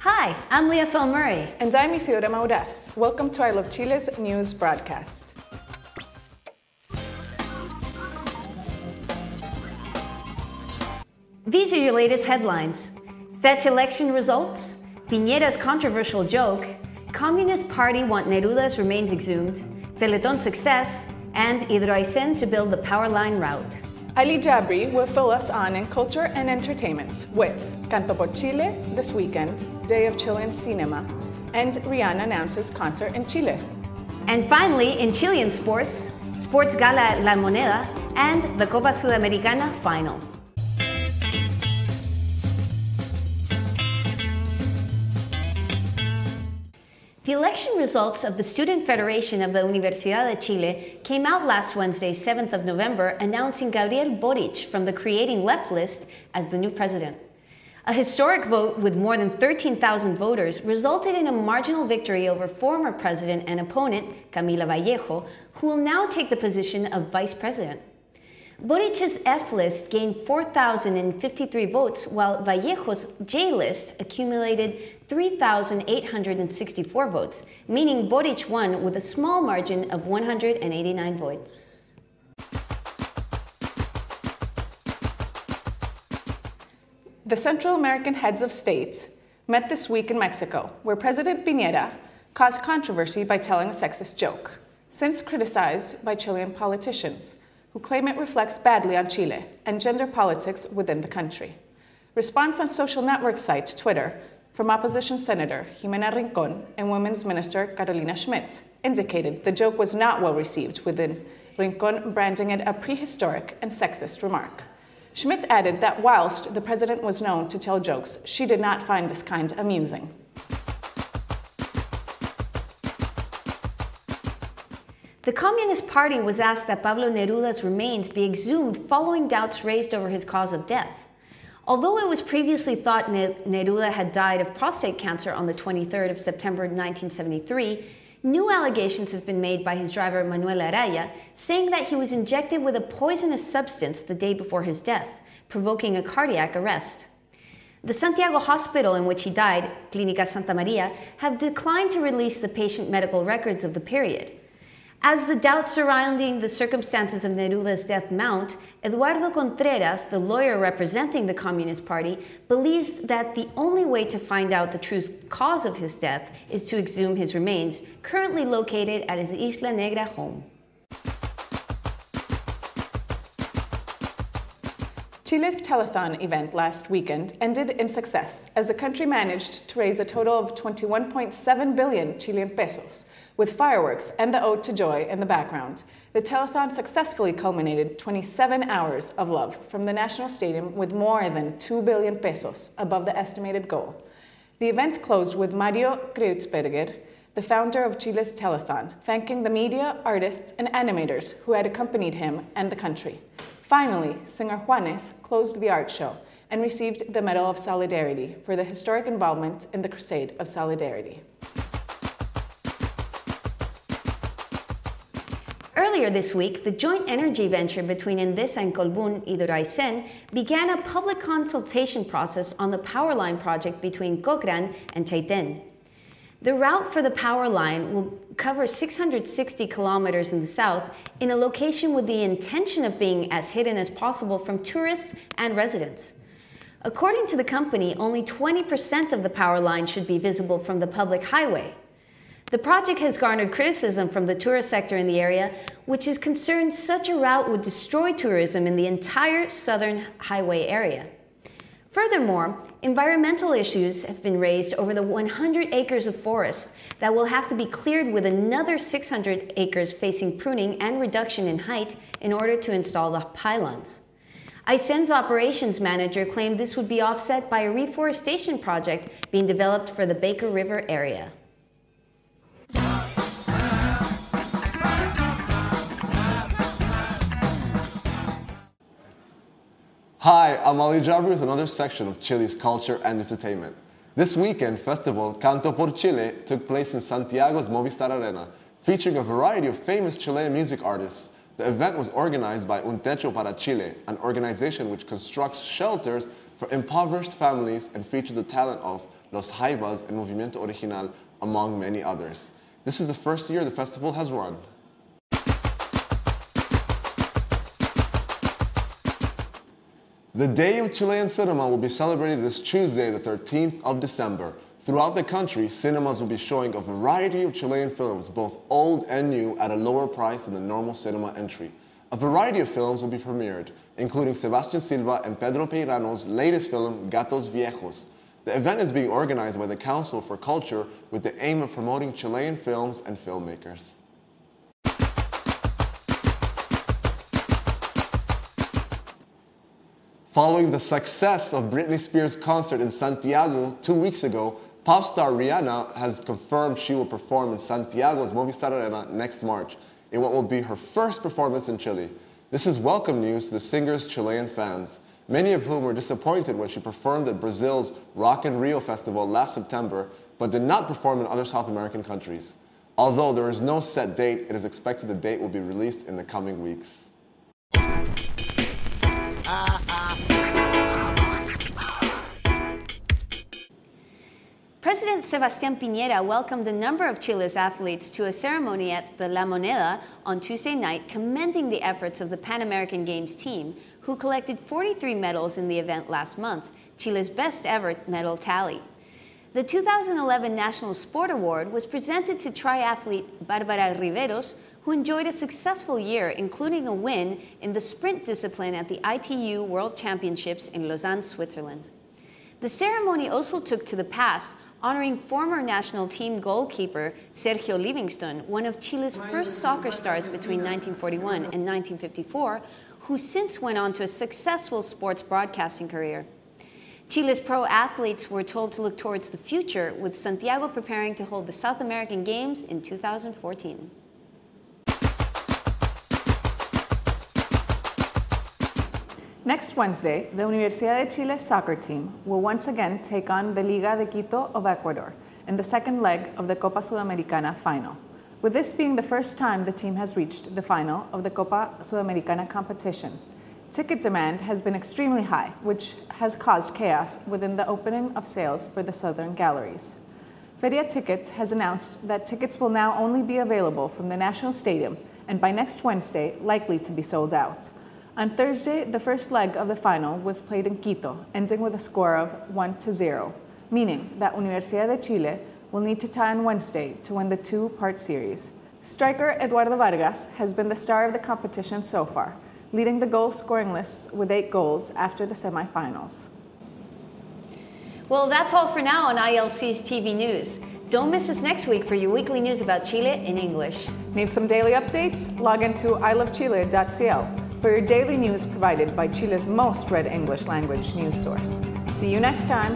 Hi, I'm Leia Fell-Murray. And I'm Isidora Mauras. Welcome to our Love Chile's news broadcast. These are your latest headlines. Fetch election results, Piñera's controversial joke, Communist Party want Neruda's remains exhumed, Teletón success, and Hidroaicén to build the power line route. Ali Jabri will fill us on in culture and entertainment with Canto por Chile this weekend, Day of Chilean Cinema, and Rihanna announces concert in Chile. And finally, in Chilean sports, Sports Gala La Moneda and the Copa Sudamericana final. The election results of the Student Federation of the Universidad de Chile came out last Wednesday, 7th of November, announcing Gabriel Boric from the Creating Left list as the new president. A historic vote with more than 13,000 voters resulted in a marginal victory over former president and opponent, Camila Vallejo, who will now take the position of vice president. Boric's F list gained 4,053 votes, while Vallejo's J list accumulated 3,864 votes, meaning Boric won with a small margin of 189 votes. The Central American heads of state met this week in Mexico, where President Piñera caused controversy by telling a sexist joke, since criticized by Chilean politicians, who claim it reflects badly on Chile and gender politics within the country. Response on social network site Twitter from opposition Senator Jimena Rincon and Women's Minister Carolina Schmidt indicated the joke was not well received, within Rincon branding it a prehistoric and sexist remark. Schmidt added that whilst the president was known to tell jokes, she did not find this kind amusing. The Communist Party was asked that Pablo Neruda's remains be exhumed following doubts raised over his cause of death. Although it was previously thought Neruda had died of prostate cancer on the 23rd of September 1973, new allegations have been made by his driver Manuel Araya, saying that he was injected with a poisonous substance the day before his death, provoking a cardiac arrest. The Santiago hospital in which he died, Clínica Santa Maria, have declined to release the patient medical records of the period. As the doubts surrounding the circumstances of Neruda's death mount, Eduardo Contreras, the lawyer representing the Communist Party, believes that the only way to find out the true cause of his death is to exhume his remains, currently located at his Isla Negra home. Chile's telethon event last weekend ended in success, as the country managed to raise a total of 21.7 billion Chilean pesos, with fireworks and the Ode to Joy in the background. The telethon successfully culminated 27 hours of love from the National Stadium with more than 2 billion pesos above the estimated goal. The event closed with Mario Kreutzberger, the founder of Chile's telethon, thanking the media, artists, and animators who had accompanied him and the country. Finally, singer Juanes closed the art show and received the Medal of Solidarity for the historic involvement in the Crusade of Solidarity. Earlier this week, the joint energy venture between Endesa and Colbún, Hidroaicén, began a public consultation process on the power line project between Cochrane and Chaitén. The route for the power line will cover 660 kilometers in the south, in a location with the intention of being as hidden as possible from tourists and residents. According to the company, only 20% of the power line should be visible from the public highway. The project has garnered criticism from the tourist sector in the area, which is concerned such a route would destroy tourism in the entire southern highway area. Furthermore, environmental issues have been raised over the 100 acres of forest that will have to be cleared, with another 600 acres facing pruning and reduction in height in order to install the pylons. Aicen's operations manager claimed this would be offset by a reforestation project being developed for the Baker River area. Hi, I'm Ali Jabri with another section of Chile's culture and entertainment. This weekend, festival Canto por Chile took place in Santiago's Movistar Arena, featuring a variety of famous Chilean music artists. The event was organized by Un Techo para Chile, an organization which constructs shelters for impoverished families, and featured the talent of Los Jaivas, and Movimiento Original, among many others. This is the first year the festival has run. The Day of Chilean Cinema will be celebrated this Tuesday, the 13th of December. Throughout the country, cinemas will be showing a variety of Chilean films, both old and new, at a lower price than the normal cinema entry. A variety of films will be premiered, including Sebastián Silva and Pedro Peirano's latest film, Gatos Viejos. The event is being organized by the Council for Culture with the aim of promoting Chilean films and filmmakers. Following the success of Britney Spears' concert in Santiago 2 weeks ago, pop star Rihanna has confirmed she will perform in Santiago's Movistar Arena next March, in what will be her first performance in Chile. This is welcome news to the singer's Chilean fans, many of whom were disappointed when she performed at Brazil's Rock in Rio festival last September, but did not perform in other South American countries. Although there is no set date, it is expected the date will be released in the coming weeks. President Sebastián Piñera welcomed a number of Chile's athletes to a ceremony at the La Moneda on Tuesday night, commending the efforts of the Pan American Games team, who collected 43 medals in the event last month, Chile's best ever medal tally. The 2011 National Sport Award was presented to triathlete Bárbara Riveros, who enjoyed a successful year, including a win in the sprint discipline at the ITU World Championships in Lausanne, Switzerland. The ceremony also took to the past, honoring former national team goalkeeper Sergio Livingstone, one of Chile's first soccer stars between 1941 and 1954, who since went on to a successful sports broadcasting career. Chile's pro athletes were told to look towards the future, with Santiago preparing to hold the South American Games in 2014. Next Wednesday, the Universidad de Chile soccer team will once again take on the Liga de Quito of Ecuador in the second leg of the Copa Sudamericana final, with this being the first time the team has reached the final of the Copa Sudamericana competition. Ticket demand has been extremely high, which has caused chaos within the opening of sales for the southern galleries. Feria Tickets has announced that tickets will now only be available from the National Stadium and by next Wednesday likely to be sold out. On Thursday, the first leg of the final was played in Quito, ending with a score of 1-0, meaning that Universidad de Chile will need to tie on Wednesday to win the two-part series. Striker Eduardo Vargas has been the star of the competition so far, leading the goal-scoring lists with 8 goals after the semifinals. Well, that's all for now on ILC's TV News. Don't miss us next week for your weekly news about Chile in English. Need some daily updates? Log into ilovechile.cl for your daily news provided by Chile's most read English language news source. See you next time.